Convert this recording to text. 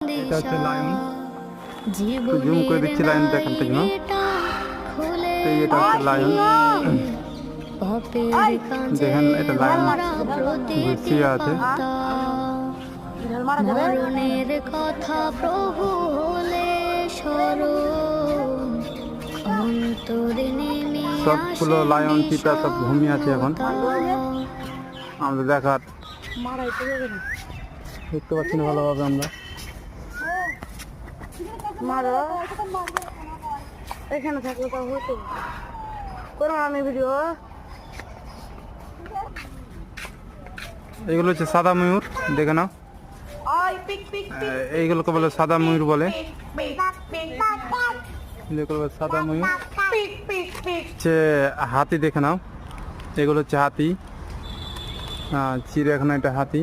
এটা হচ্ছে lion, zoom করে দিচ্ছি লায়ন দেখাতে জন্য। এটা হচ্ছে লায়ন, দেখেন এটা লায়ন শুয়ে আছে। মরণের কথা প্রভু হলে স্মরণ, অন্তরে নেমে সবগুলো লায়ন চিতা সব ঘুমিয়ে আছে এখন। আমাদের দেখার দেখতে পাচ্ছি না ভালোভাবে আমরা। এখানে থাকলে তো হতো করো আমি ভিডিও। এইগুলো হচ্ছে সাদা ময়ূর, দেখে নাও। এইগুলোকে বলে সাদা ময়ূর বলে, এগুলো বলে সাদা ময়ূর। হচ্ছে হাতি, দেখে নাও, এগুলো হচ্ছে হাতি, চিড়িয়াখানা, এটা হাতি।